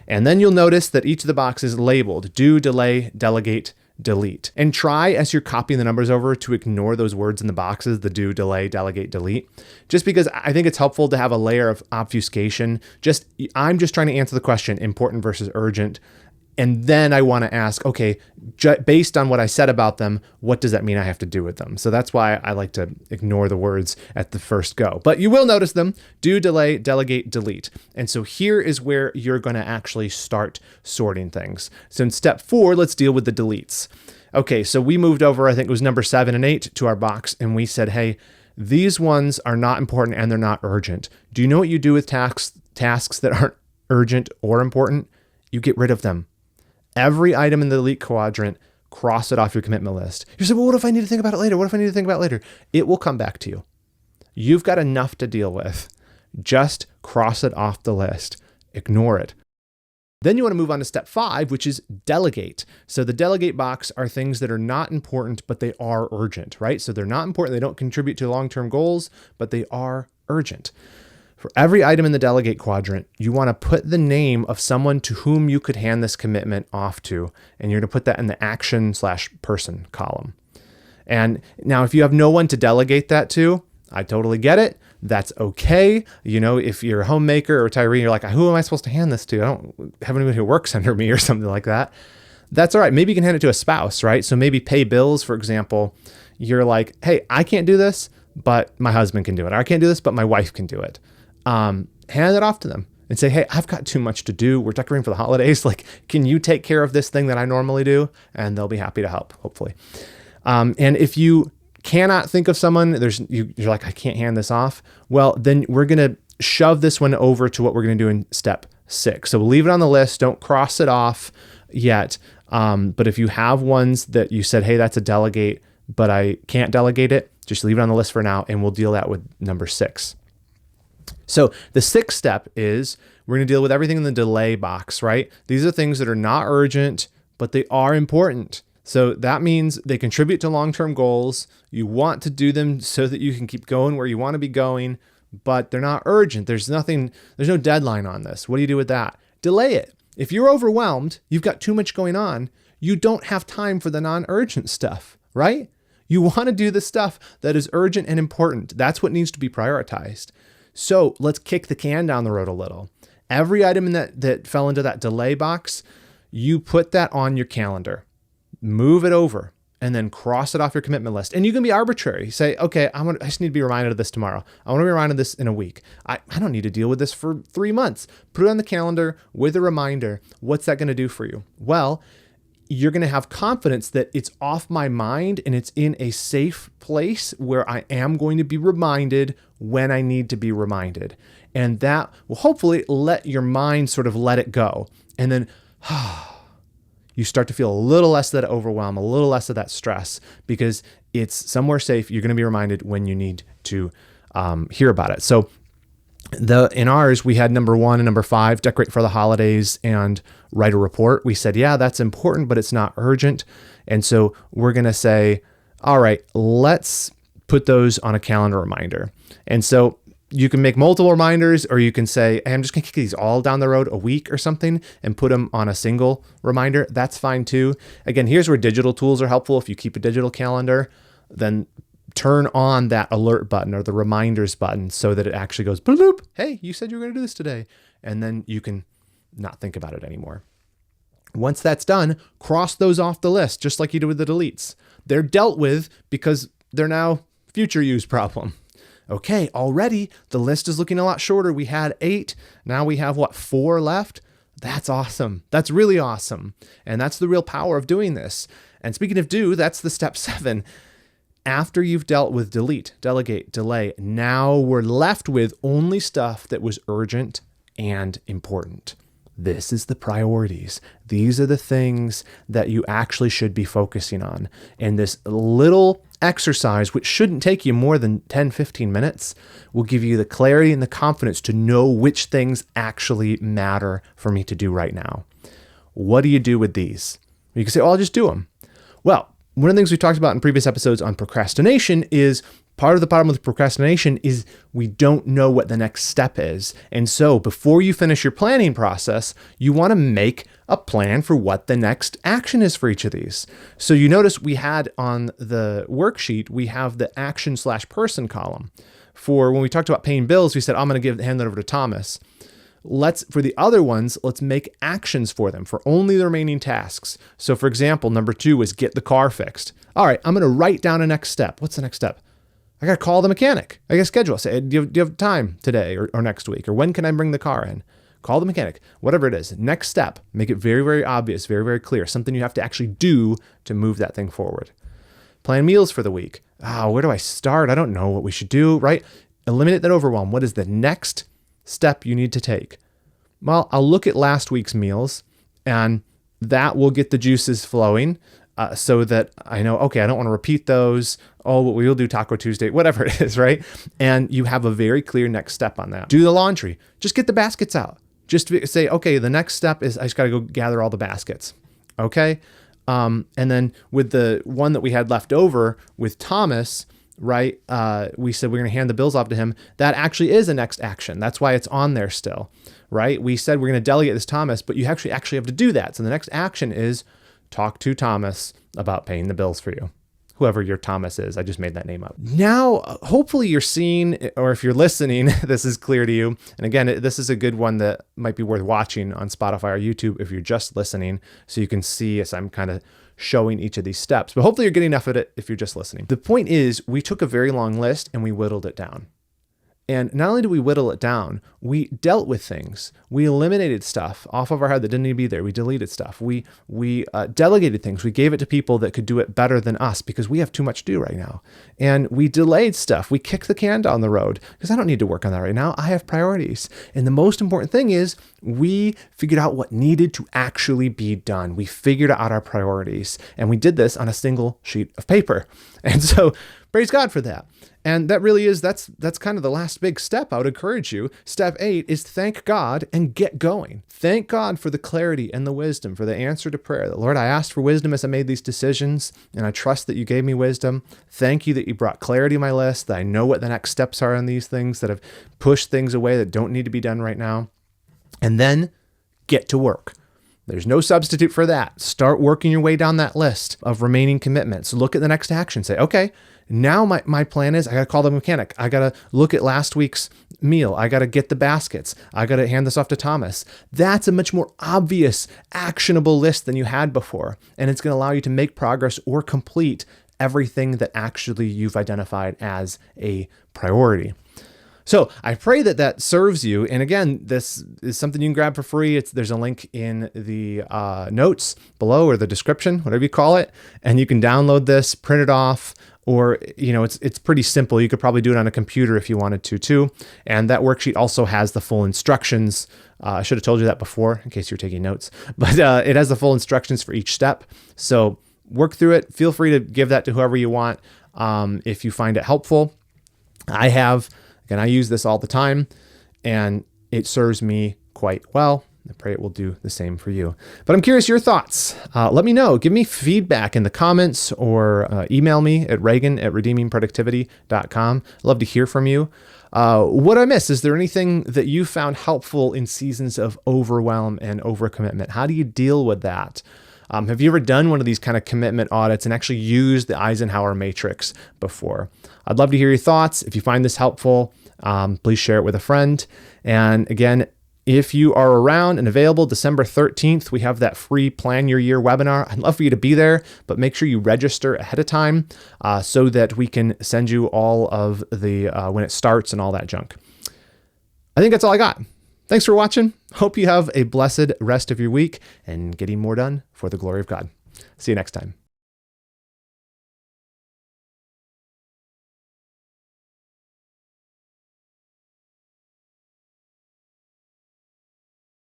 And then you'll notice that each of the boxes is labeled do, delay, delegate, delete. And try as you're copying the numbers over to ignore those words in the boxes, the do, delay, delegate, delete, just because I think it's helpful to have a layer of obfuscation. I'm just trying to answer the question, important versus urgent. And then I want to ask, okay, based on what I said about them, what does that mean I have to do with them? So that's why I like to ignore the words at the first go. But you will notice them: do, delay, delegate, delete. And so here is where you're going to actually start sorting things. So in step 4, let's deal with the deletes. Okay, so we moved over, I think it was number 7 and 8 to our box, and we said, hey, these ones are not important and they're not urgent. Do you know what you do with tasks that aren't urgent or important? You get rid of them. Every item in the delete quadrant, cross it off your commitment list. You say, well, what if I need to think about it later? What if I need to think about it later? It will come back to you. You've got enough to deal with. Just cross it off the list. Ignore it. Then you want to move on to step 5, which is delegate. So the delegate box are things that are not important, but they are urgent, right? So they're not important. They don't contribute to long-term goals, but they are urgent. For every item in the delegate quadrant, you want to put the name of someone to whom you could hand this commitment off to, and you're going to put that in the action/person column. And now if you have no one to delegate that to, I totally get it. That's okay. You know, if you're a homemaker or retiree, you're like, who am I supposed to hand this to? I don't have anyone who works under me or something like that. That's all right. Maybe you can hand it to a spouse, right? So maybe pay bills, for example, you're like, hey, I can't do this, but my husband can do it. Or I can't do this, but my wife can do it. Hand it off to them and say, hey, I've got too much to do. We're decorating for the holidays. Like, can you take care of this thing that I normally do? And they'll be happy to help, hopefully. And if you cannot think of someone, you're like, I can't hand this off. Well, then we're going to shove this one over to what we're going to do in step 6. So we'll leave it on the list. Don't cross it off yet. But if you have ones that you said, hey, that's a delegate, but I can't delegate it, just leave it on the list for now. And we'll deal that with number 6. So the 6th step is we're going to deal with everything in the delay box, right? These are things that are not urgent, but they are important. So that means they contribute to long-term goals. You want to do them so that you can keep going where you want to be going, but they're not urgent. There's no deadline on this. What do you do with that? Delay it. If you're overwhelmed, you've got too much going on, you don't have time for the non-urgent stuff, right? You want to do the stuff that is urgent and important. That's what needs to be prioritized. So let's kick the can down the road a little. Every item in that fell into that delay box, you put that on your calendar, move it over, and then cross it off your commitment list. And you can be arbitrary. Say, okay, I just need to be reminded of this tomorrow. I want to be reminded of this in a week. I don't need to deal with this for 3 months. Put it on the calendar with a reminder. What's that going to do for you? Well, you're going to have confidence that it's off my mind and it's in a safe place where I am going to be reminded when I need to be reminded. And that will hopefully let your mind sort of let it go. And then you start to feel a little less of that overwhelm, a little less of that stress, because it's somewhere safe. You're going to be reminded when you need to hear about it. So in ours, we had number 1 and number 5, decorate for the holidays and write a report. We said, yeah, that's important, but it's not urgent. And so we're going to say, all right, let's put those on a calendar reminder. And so you can make multiple reminders, or you can say, hey, I'm just going to kick these all down the road a week or something and put them on a single reminder. That's fine too. Again, here's where digital tools are helpful. If you keep a digital calendar, then turn on that alert button or the reminders button so that it actually goes bloop. Hey, you said you were going to do this today. And then you can not think about it anymore. Once that's done, cross those off the list, just like you did with the deletes. They're dealt with because they're now future use problem. Okay, already the list is looking a lot shorter. We had 8. Now we have 4 left? That's awesome. That's really awesome. And that's the real power of doing this. And speaking of do, that's the step 7. After you've dealt with delete, delegate, delay, now we're left with only stuff that was urgent and important. This is the priorities. These are the things that you actually should be focusing on. And this little exercise, which shouldn't take you more than 10, 15 minutes, will give you the clarity and the confidence to know which things actually matter for me to do right now. What do you do with these? You can say, oh, I'll just do them. Well, one of the things we talked about in previous episodes on procrastination is Part of the problem with procrastination is we don't know what the next step is. And so before you finish your planning process, you want to make a plan for what the next action is for each of these. So you notice we had on the worksheet, we have the action/person column. For when we talked about paying bills, we said, I'm going to hand that over to Thomas. For the other ones, let's make actions for them for only the remaining tasks. So for example, number 2 is get the car fixed. All right, I'm going to write down a next step. What's the next step? I got to call the mechanic. I got to schedule. Say, do you have time today or next week? Or when can I bring the car in? Call the mechanic, whatever it is. Next step, make it very, very obvious, very, very clear. Something you have to actually do to move that thing forward. Plan meals for the week. Where do I start? I don't know what we should do, right? Eliminate that overwhelm. What is the next step you need to take? Well, I'll look at last week's meals, and that will get the juices flowing so that I know, okay, I don't want to repeat those. Oh, we'll do Taco Tuesday, whatever it is, right? And you have a very clear next step on that. Do the laundry. Just get the baskets out. Just say, okay, the next step is I just got to go gather all the baskets. Okay. And then with the one that we had left over with Thomas, right? We said we're going to hand the bills off to him. That actually is a next action. That's why it's on there still, right? We said we're going to delegate this to Thomas, but you actually have to do that. So the next action is talk to Thomas about paying the bills for you. Whoever your Thomas is. I just made that name up. Now, hopefully you're seeing, or if you're listening, this is clear to you. And again, this is a good one that might be worth watching on Spotify or YouTube if you're just listening, so you can see as I'm kind of showing each of these steps. But hopefully you're getting enough of it if you're just listening. The point is, we took a very long list and we whittled it down. And not only did we whittle it down, we dealt with things. We eliminated stuff off of our head that didn't need to be there. We deleted stuff. We delegated things. We gave it to people that could do it better than us because we have too much to do right now. And we delayed stuff. We kicked the can down the road because I don't need to work on that right now. I have priorities. And the most important thing is we figured out what needed to actually be done. We figured out our priorities. And we did this on a single sheet of paper. And so praise God for that. And that really is, that's kind of the last big step. I would encourage you. Step 8 is thank God and get going. Thank God for the clarity and the wisdom, for the answer to prayer. Lord, I asked for wisdom as I made these decisions, and I trust that you gave me wisdom. Thank you that you brought clarity to my list, that I know what the next steps are on these things, that have pushed things away that don't need to be done right now. And then get to work. There's no substitute for that. Start working your way down that list of remaining commitments. Look at the next action. Say, okay, now my plan is I got to call the mechanic. I got to look at last week's meal. I got to get the baskets. I got to hand this off to Thomas. That's a much more obvious, actionable list than you had before. And it's going to allow you to make progress or complete everything that actually you've identified as a priority. So I pray that that serves you. And again, this is something you can grab for free. There's a link in the notes below or the description, whatever you call it. And you can download this, print it off, or, it's pretty simple. You could probably do it on a computer if you wanted to too. And that worksheet also has the full instructions. I should have told you that before in case you're taking notes, but it has the full instructions for each step. So work through it. Feel free to give that to whoever you want if you find it helpful. Again, I use this all the time, and it serves me quite well. I pray it will do the same for you. But I'm curious your thoughts. Let me know. Give me feedback in the comments or email me at reagan@redeemingproductivity.com. I'd love to hear from you. What I missed? Is there anything that you found helpful in seasons of overwhelm and overcommitment? How do you deal with that? Have you ever done one of these kind of commitment audits and actually used the Eisenhower matrix before? I'd love to hear your thoughts. If you find this helpful, please share it with a friend. And again, if you are around and available, December 13th, we have that free Plan Your Year webinar. I'd love for you to be there, but make sure you register ahead of time so that we can send you all of the when it starts and all that junk. I think that's all I got. Thanks for watching. Hope you have a blessed rest of your week and getting more done for the glory of God. See you next time.